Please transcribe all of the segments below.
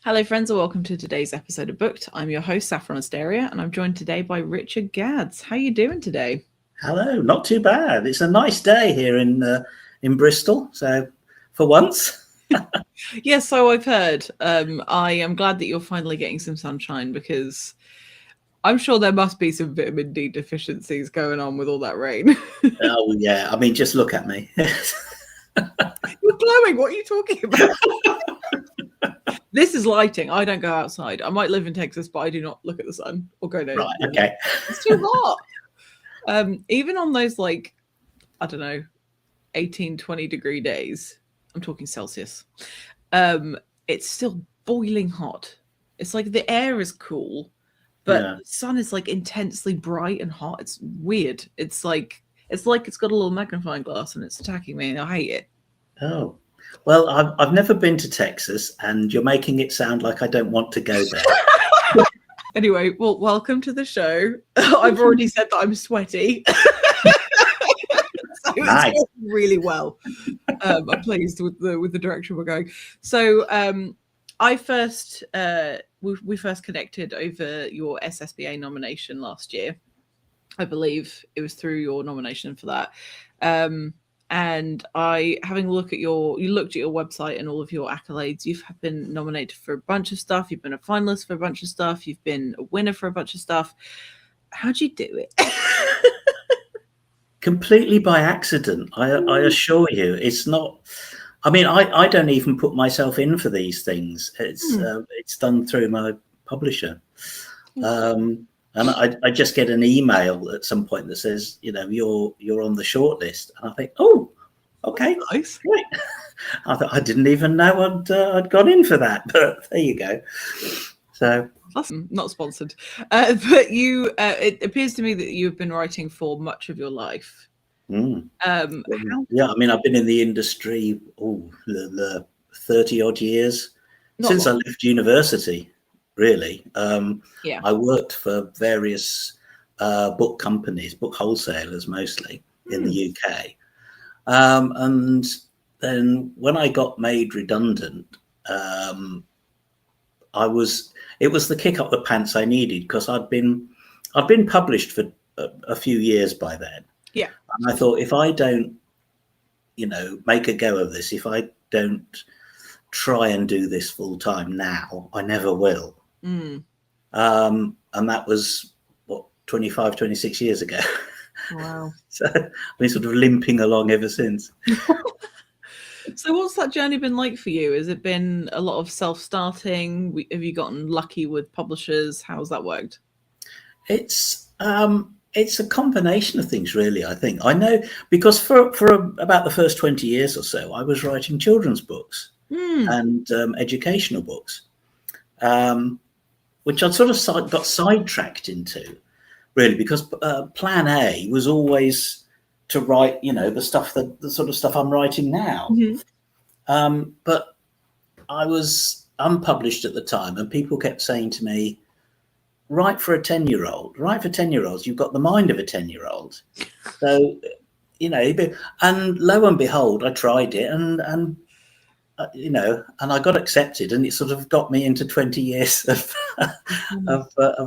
Hello, friends, and welcome to today's episode of Booked. I'm your host, Saffron Asteria, and I'm joined today by Richard Gads. How are you doing today? Hello, not too bad. It's a nice day here in Bristol, so for once. Yes, so I've heard. I am glad that you're finally getting some sunshine because I'm sure there must be some vitamin D deficiencies going on with all that rain. Oh yeah, I mean, just look at me. You're glowing. What are you talking about? This is lighting. I don't go outside. I might live in Texas, but I do not look at the sun or go to. Right, okay. It's too hot. Even on those, like, I don't know, 18, 20 degree days, I'm talking Celsius, it's still boiling hot. It's like the air is cool, but Yeah. the sun is like intensely bright and hot. It's weird. It's like it's got a little magnifying glass and it's attacking me, and I hate it. Oh, well, I've never been to Texas, and you're making it sound like I don't want to go there. Anyway, well, welcome to the show. I've already said that I'm sweaty. So Nice. it's going really well. I'm pleased with the direction we're going. So I first we first connected over your SSBA nomination last year. I believe it was through your nomination for that. And I, having a look at you looked at your website and all of your accolades. You've been nominated for a bunch of stuff. You've been a finalist for a bunch of stuff. You've been a winner for a bunch of stuff. How'd you do it? Completely by accident, I assure you. It's not. I mean, I don't even put myself in for these things. It's done through my publisher. And I just get an email at some point that says, you're on the shortlist, and I think, oh, okay, Nice. great. I didn't even know I'd gone in for that, but there you go. So that's not sponsored, but you. It appears to me that you've been writing for much of your life. yeah, I mean, I've been in the industry the 30 odd years since I left university. Really, I worked for various book companies, book wholesalers mostly in the UK, and then when I got made redundant, it was the kick up the pants I needed, because I'd been published for a few years by then. Yeah, and I thought, if I don't, make a go of this, if I don't try and do this full time now, I never will. And that was 25, 26 years ago. Wow. So I've been sort of limping along ever since. So what's that journey been like for you? Has it been a lot of self-starting? Have you gotten lucky with publishers? How's that worked? It's a combination of things, really. I think I know, because for about the first 20 years or so, I was writing children's books and educational books, which I'd sort of got sidetracked into, really, because plan A was always to write, the sort of stuff I'm writing now. But I was unpublished at the time, and people kept saying to me, write for a 10-year-old, write for 10-year-olds. You've got the mind of a 10-year-old. So, and lo and behold, I tried it, and I got accepted, and it sort of got me into 20 years of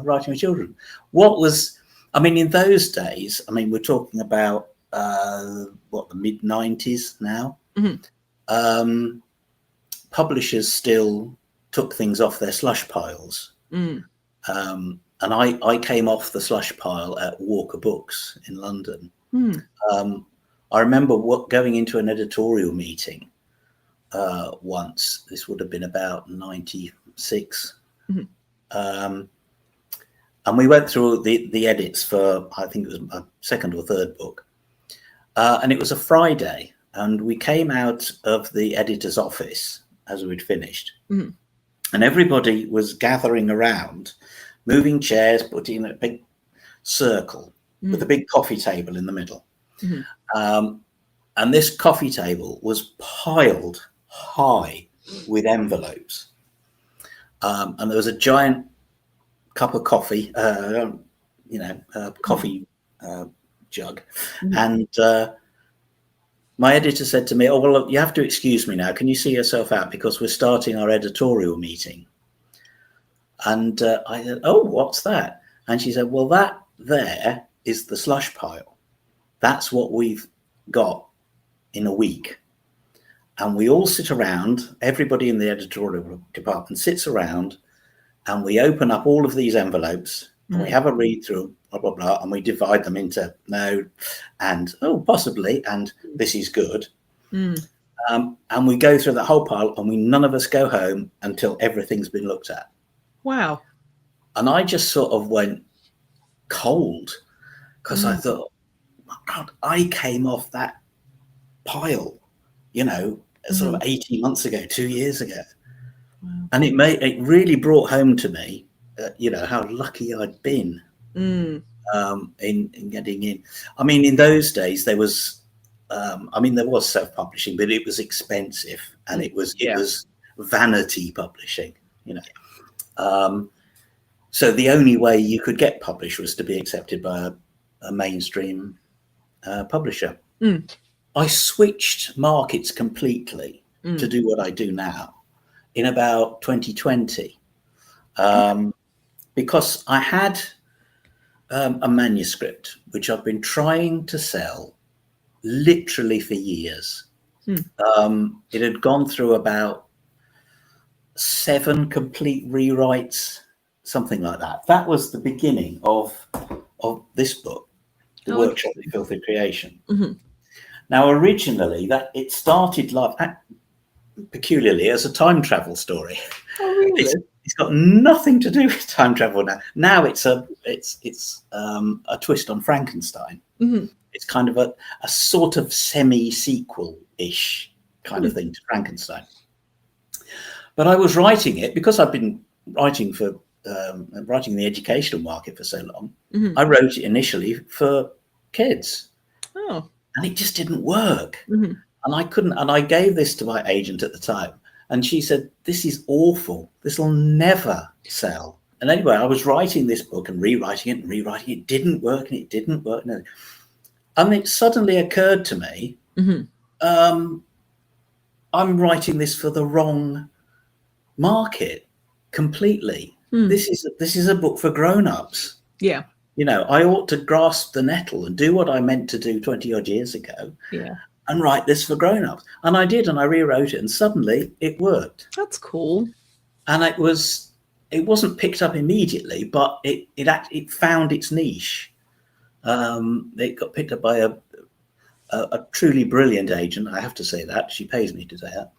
writing with children. In those days, we're talking about the mid 90s now. Publishers still took things off their slush piles. And I came off the slush pile at Walker Books in London. I remember going into an editorial meeting once. This would have been about 96. And we went through the edits for, I think it was my second or third book. And it was a Friday, and we came out of the editor's office as we'd finished. And everybody was gathering around, moving chairs, putting in a big circle with a big coffee table in the middle. And this coffee table was piled high with envelopes. And there was a giant cup of coffee, coffee jug. And my editor said to me, "Oh, well, look, you have to excuse me now. Can you see yourself out? Because we're starting our editorial meeting." And I said, "Oh, what's that?" And she said, "Well, that there is the slush pile. That's what we've got in a week." And we all sit around, everybody in the editorial department sits around, and we open up all of these envelopes and we have a read through, blah, blah, blah, and we divide them into no and, oh, possibly, and this is good. And we go through the whole pile, and none of us go home until everything's been looked at. Wow. And I just sort of went cold, because I thought, my God, I came off that pile, sort of 18 months ago, 2 years ago. Wow. And it really brought home to me, how lucky I'd been in getting in. I mean, in those days, there was self-publishing, but it was expensive, and it was vanity publishing, so the only way you could get published was to be accepted by a mainstream publisher. I switched markets completely to do what I do now in about 2020, because I had a manuscript which I've been trying to sell literally for years. It had gone through about 7 complete rewrites, something like that. That was the beginning of this book, The Workshop in Filthy Creation. Now, originally, it started peculiarly as a time travel story. Oh, really? It's got nothing to do with time travel now. Now it's a twist on Frankenstein. It's kind of a sort of semi-sequel-ish kind of thing to Frankenstein. But I was writing it because I've been writing in the educational market for so long. I wrote it initially for kids. Oh. And it just didn't work. And I gave this to my agent at the time, and she said, "This is awful. This will never sell." And anyway, I was writing this book and rewriting it. It didn't work, and it didn't work. And it suddenly occurred to me, I'm writing this for the wrong market completely. This is a book for grown-ups. Yeah. I ought to grasp the nettle and do what I meant to do 20 odd years ago. Yeah. And write this for grown-ups. And I did, and I rewrote it, and suddenly it worked. That's cool. And it wasn't picked up immediately, but it found its niche. It got picked up by a truly brilliant agent. I have to say that. She pays me to say that.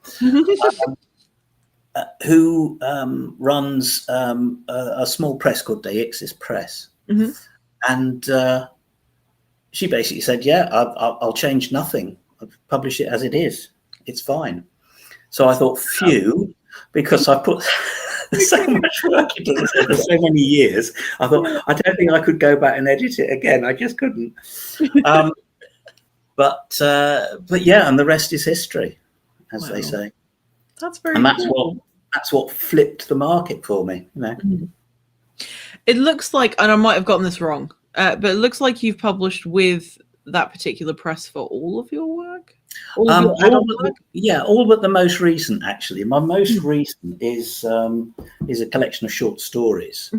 Who runs a small press called Deixis Press. And she basically said, "Yeah, I'll change nothing. I'll publish it as it is. It's fine." So I thought, phew, because I put so much work into this for so many years. I thought, I don't think I could go back and edit it again. I just couldn't. But yeah, and the rest is history, as they say. That's very and cool. That's what flipped the market for me. It looks like, and I might have gotten this wrong, but it looks like you've published with that particular press for all of your work. All but the most recent, actually. My most recent is a collection of short stories.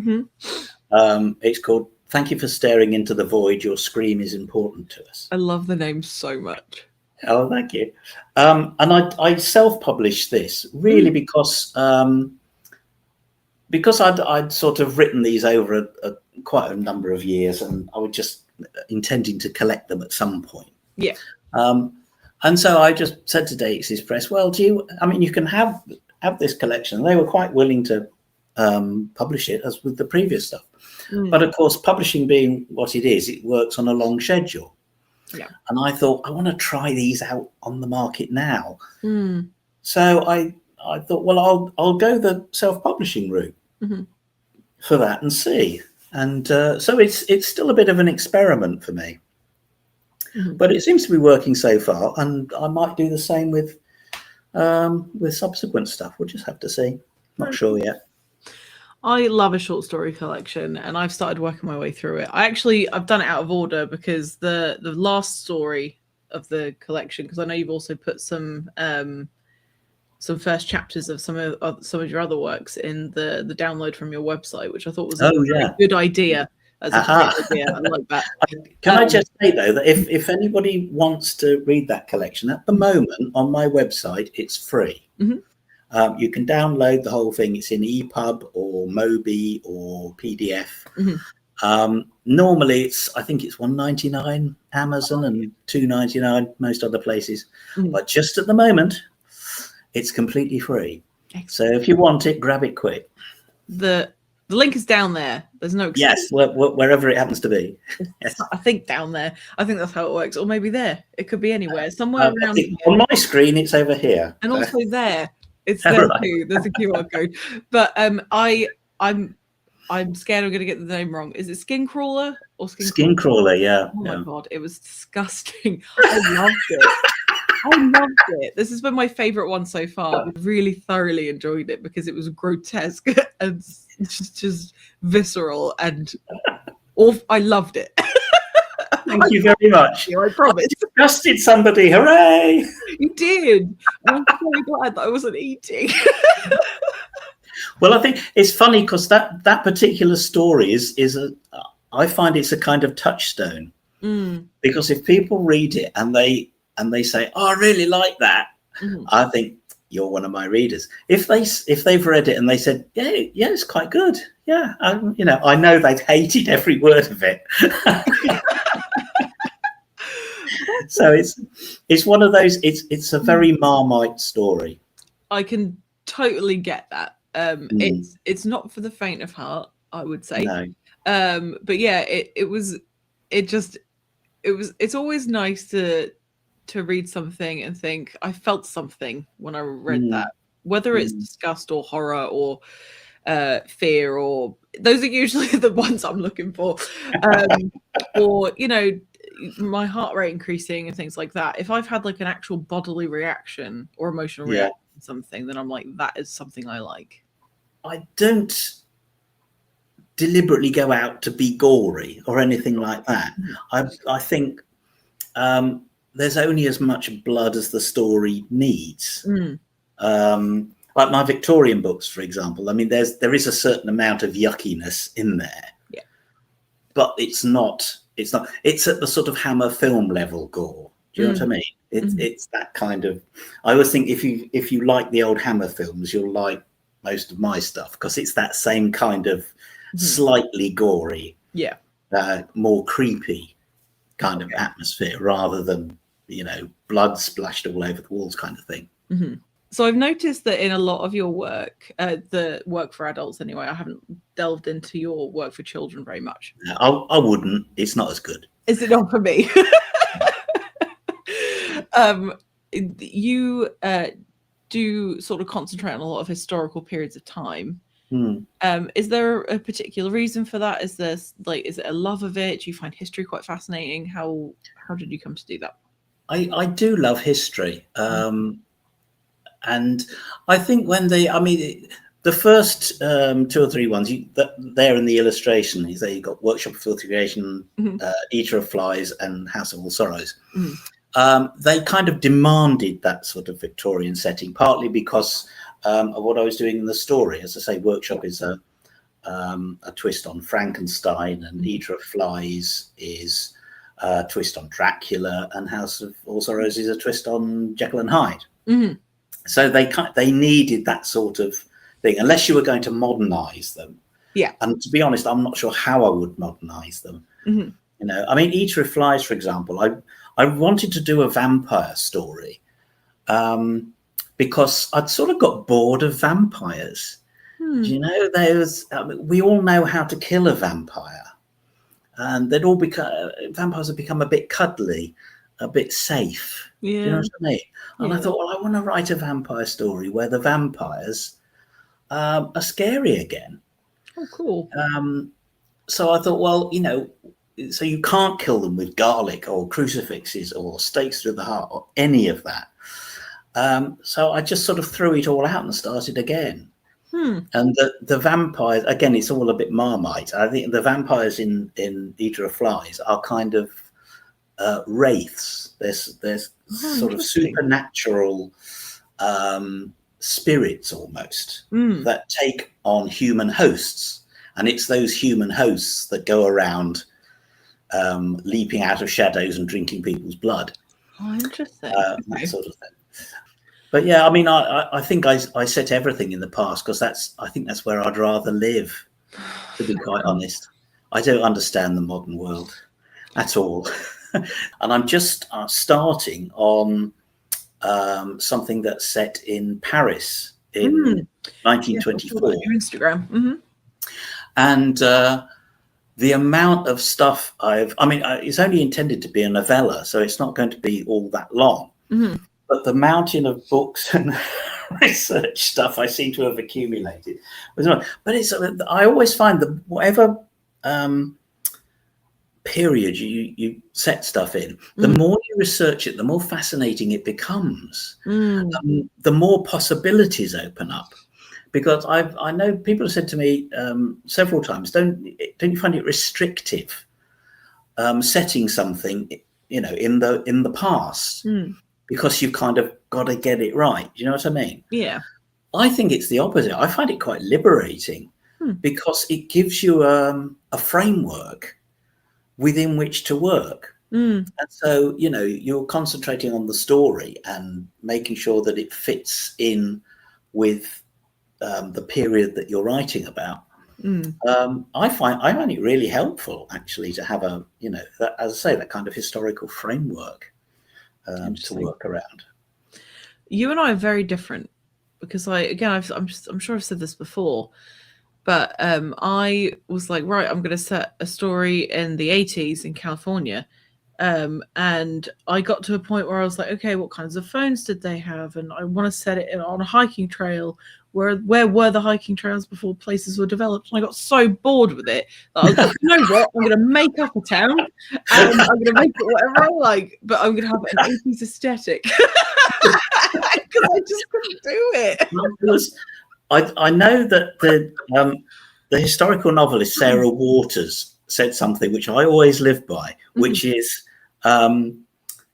It's called "Thank You for Staring into the Void. Your Scream is Important to Us." I love the name so much. Oh, thank you. And I self-published this really because I'd sort of written these over quite a number of years, and I was just intending to collect them at some point. Yeah. And so I just said to Deixis Press, "Well, you can have this collection." And they were quite willing to publish it, as with the previous stuff. But of course, publishing being what it is, it works on a long schedule. Yeah. And I thought, I want to try these out on the market now. So I thought, well, I'll go the self-publishing route for that and see. And so it's still a bit of an experiment for me. But it seems to be working so far, and I might do the same with subsequent stuff. We'll just have to see. Not sure yet. I love a short story collection, and I've started working my way through it. I've done it out of order because the last story of the collection, because I know you've also put some some first chapters of some of your other works in the download from your website, which I thought was a very good idea. That's a great idea. I like that. Can I just say though that if anybody wants to read that collection at the moment on my website, it's free. Mm-hmm. You can download the whole thing. It's in EPUB or Mobi or PDF. Mm-hmm. Normally, I think it's $1.99 Amazon and $2.99 most other places. Mm-hmm. But just at the moment, it's completely free. Excellent. So if you want it, grab it quick. The link is down there. There's no excuse. Yes, wherever it happens to be. Yes. I think down there. I think that's how it works. Or maybe there. It could be anywhere. Somewhere around here. On my screen, it's over here. And also there. It's there too. There's a QR code. But I'm scared I'm going to get the name wrong. Is it Skin Crawler or Skin Crawler? Yeah. Oh my God, it was disgusting. I loved it. I loved it. This has been my favorite one so far. I really thoroughly enjoyed it because it was grotesque and just visceral and awful. I loved it. Thank you very much. I promise. I disgusted somebody. Hooray! You did. I'm so glad that I wasn't eating. Well, I think it's funny because that particular story I find it's a kind of touchstone because if people read it and they say, "Oh, I really like that," I think you're one of my readers. If they've read it and they said, "Yeah, it's quite good," yeah, I know they've hated every word of it. So it's one of those. It's a very Marmite story. I can totally get that. It's not for the faint of heart, I would say. No. But yeah, it's always nice to read something and think I felt something when I read that, whether it's disgust or horror or fear, or those are usually the ones I'm looking for, or my heart rate increasing and things like that. If I've had like an actual bodily reaction or emotional reaction to something, then I'm like, that is something I like. I don't deliberately go out to be gory or anything like that. I think there's only as much blood as the story needs. Like my Victorian books, for example. I mean, there is a certain amount of yuckiness in there, but it's not. It's at the sort of Hammer film level gore. Do you know what I mean? It's that kind of. I always think if you like the old Hammer films, you'll like most of my stuff because it's that same kind of slightly gory, more creepy kind of atmosphere rather than blood splashed all over the walls kind of thing. So I've noticed that in a lot of your work, the work for adults anyway, I haven't delved into your work for children very much. No, I wouldn't. It's not as good. Is it not for me? You do sort of concentrate on a lot of historical periods of time. Is there a particular reason for that? Is it a love of it? Do you find history quite fascinating? How did you come to do that? I do love history. And I think the first 2 or 3 ones, there in the illustration, you've got Workshop of Filthy Creation, Eater of Flies, and House of All Sorrows. They kind of demanded that sort of Victorian setting, partly because of what I was doing in the story. As I say, Workshop is a twist on Frankenstein, and Eater of Flies is a twist on Dracula, and House of All Sorrows is a twist on Jekyll and Hyde. So they needed that sort of thing, unless you were going to modernize them. Yeah. And to be honest, I'm not sure how I would modernize them. I mean, Eater of Flies, for example, I wanted to do a vampire story because I'd sort of got bored of vampires. We all know how to kill a vampire, and vampires have become a bit cuddly, a bit safe. Do you know what I mean? And I thought, well, I want to write a vampire story where the vampires are scary again. Oh, cool. So I thought, well, so you can't kill them with garlic or crucifixes or stakes through the heart or any of that. So I just sort of threw it all out and started again. And the vampires, again, it's all a bit Marmite. I think the vampires in Eater of Flies are kind of wraiths. There's sort of supernatural spirits almost Mm. that take on human hosts, and it's those human hosts that go around leaping out of shadows and drinking people's blood. Oh, interesting. That Okay. sort of thing. But yeah, I mean, I think I set everything in the past because I think that's where I'd rather live, to be quite honest. I don't understand the modern world at all. And I'm just starting on something that's set in Paris in 1924. Yeah, your Instagram. Mm-hmm. And the amount of stuff it's only intended to be a novella, so it's not going to be all that long. Mm-hmm. But the mountain of books and research stuff I seem to have accumulated. But I always find that whatever period you set stuff in, the more you research it, the more fascinating it becomes. The more possibilities open up. Because I know people have said to me several times, don't you find it restrictive setting something, in the past? Because you've kind of got to get it right. Do you know what I mean? Yeah. I think it's the opposite. I find it quite liberating because it gives you a framework within which to work. And so, you're concentrating on the story and making sure that it fits in with the period that you're writing about. I find it really helpful, actually, to have a, as I say, that kind of historical framework to work around. You and I are very different because I'm sure I've said this before, but I was like, right, I'm going to set a story in the 80s in California. And I got to a point where I was like, okay, what kinds of phones did they have? And I want to set it on a hiking trail. Where were the hiking trails before places were developed? And I got so bored with it that I was like, you know what? I'm going to make up a town and I'm going to make it whatever I like, but I'm going to have an 80s aesthetic because I just couldn't do it. I know that the historical novelist Sarah Waters said something which I always live by, which is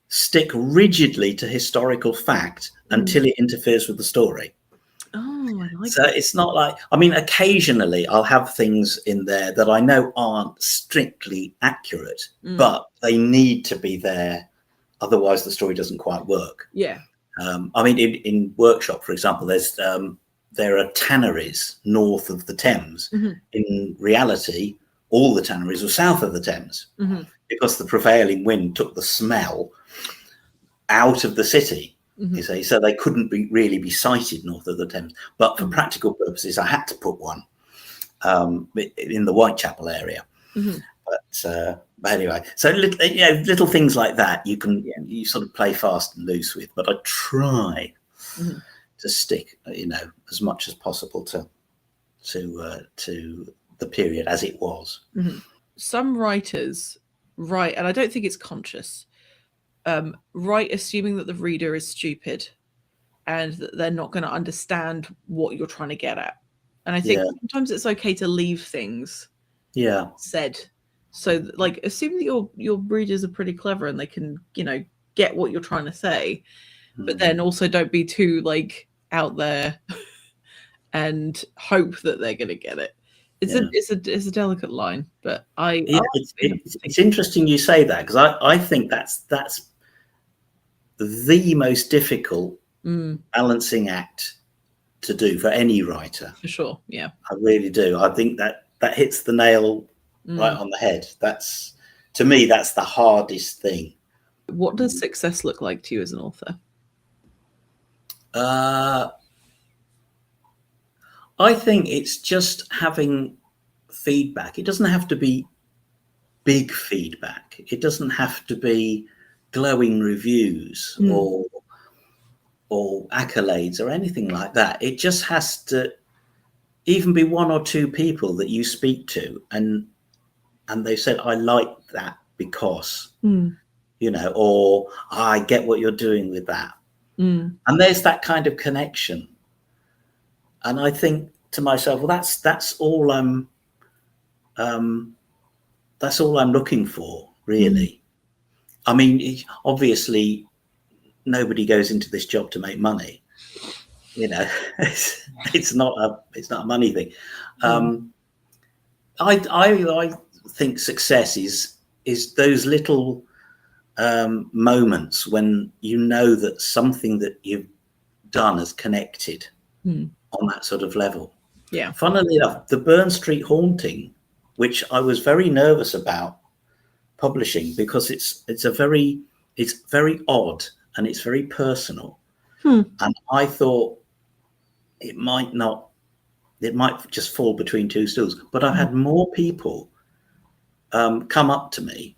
stick rigidly to historical fact until it interferes with the story. Oh, I like so that. It's not like, occasionally I'll have things in there that I know aren't strictly accurate, but they need to be there. Otherwise the story doesn't quite work. Yeah. In Workshop, for example, there are tanneries north of the Thames. In reality, all the tanneries were south of the Thames because the prevailing wind took the smell out of the city. You see, so they couldn't really be sited north of the Thames. But for practical purposes, I had to put one in the Whitechapel area. But anyway, so little things like that you sort of play fast and loose with. But I try to stick, as much as possible to the period as it was. Some writers write, and I don't think it's conscious, write assuming that the reader is stupid and that they're not going to understand what you're trying to get at. And I think sometimes it's okay to leave things said. So like assume that your readers are pretty clever and they can, get what you're trying to say, but then also don't be too like out there and hope that they're going to get it. It's a delicate line, but it's interesting you say that, because I think that's the most difficult balancing act to do for any writer. For sure, yeah. I really do. I think that hits the nail right on the head. To me, that's the hardest thing. What does success look like to you as an author? I think it's just having feedback. It doesn't have to be big feedback. It doesn't have to be glowing reviews or accolades or anything like that. It just has to even be one or two people that you speak to and they said, I like that because, or I get what you're doing with that. And there's that kind of connection. And I think to myself, well, that's all I'm looking for, really. Obviously, nobody goes into this job to make money. you know, it's not a money thing. I think success is those little moments when you know that something that you've done has connected on that sort of level. Yeah. Funnily enough, the Burn Street Haunting, which I was very nervous about publishing because it's very odd and it's very personal. And I thought it might just fall between two stools. But I've had more people come up to me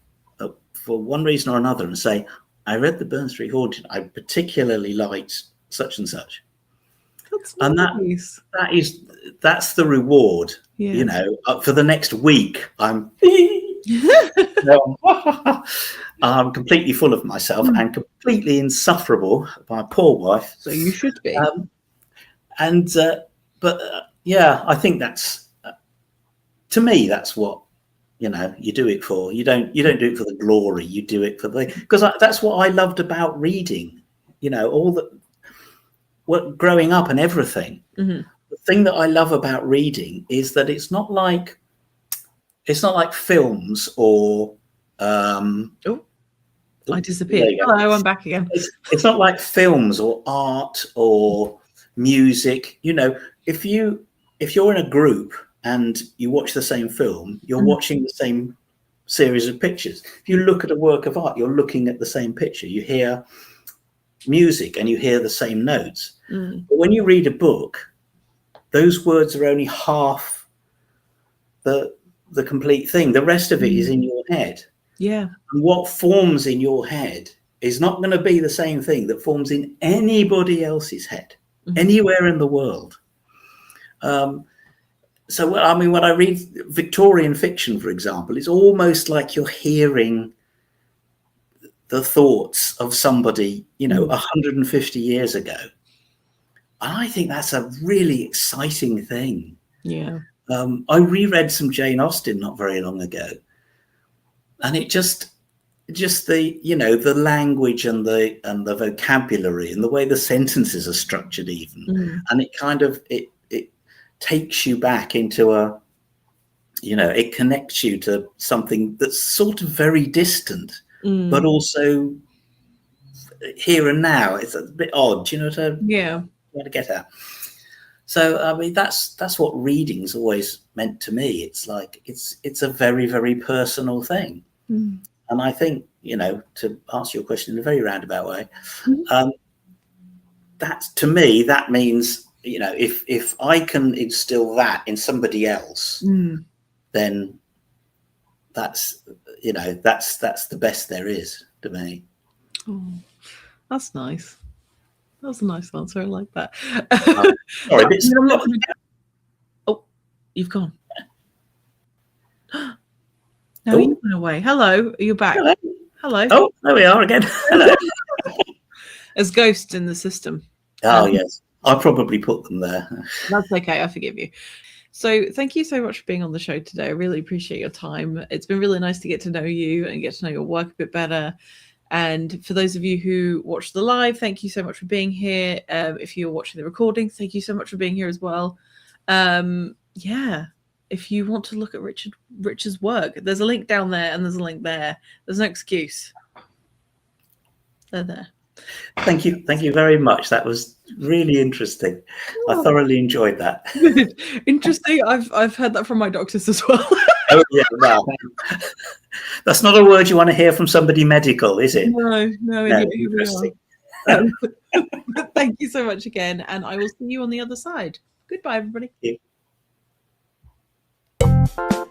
for one reason or another and say, I read the Burn Street Haunting. I particularly liked such and such. That's and nice. That's the reward. Yeah. You know, for the next week, I'm I'm completely full of myself and completely insufferable. My poor wife. So you should be. Yeah, I think that's to me. That's what you do it for. You don't do it for the glory. You do it for because that's what I loved about reading. Growing up and everything. The thing that I love about reading is that it's not like films or I disappeared. Hello, I'm back again. It's not like films or art or music. If you're in a group and you watch the same film, you're watching the same series of pictures. If you look at a work of art, you're looking at the same picture. You hear music and you hear the same notes. But when you read a book, those words are only half the complete thing. The rest of it is in your head. Yeah. And what forms in your head is not going to be the same thing that forms in anybody else's head, anywhere in the world. So, I mean, when I read Victorian fiction, for example, it's almost like you're hearing the thoughts of somebody, 150 years ago. And I think that's a really exciting thing. Yeah. I reread some Jane Austen not very long ago. And it just the language and the vocabulary and the way the sentences are structured even. And it kind of, it takes you back into it connects you to something that's sort of very distant, but also here and now. It's a bit odd, do you know what I want to get at? So I mean, that's what reading's always meant to me. It's like it's a very, very personal thing. And I think, to answer your question in a very roundabout way, that's, to me, that means, if I can instill that in somebody else, then that's the best there is to me. Oh, that's nice. That was a nice answer. I like that. Sorry, oh, you've gone. No, you went away. Hello, are you back? Hello. Oh, there we are again. Hello. As ghosts in the system. Oh, yes. I probably put them there. That's okay. I forgive you. So thank you so much for being on the show today. I really appreciate your time. It's been really nice to get to know you and get to know your work a bit better. And for those of you who watch the live, thank you so much for being here. If you're watching the recording, thank you so much for being here as well. Yeah. If you want to look at Richard's work, there's a link down there and there's a link there. There's no excuse. They're there. Thank you very much. That was really interesting. I thoroughly enjoyed that. Interesting. I've heard that from my doctors as well. Oh yeah, well, that's not a word you want to hear from somebody medical, is it? No. Interesting. Thank you so much again, and I will see you on the other side. Goodbye, everybody. Thank you.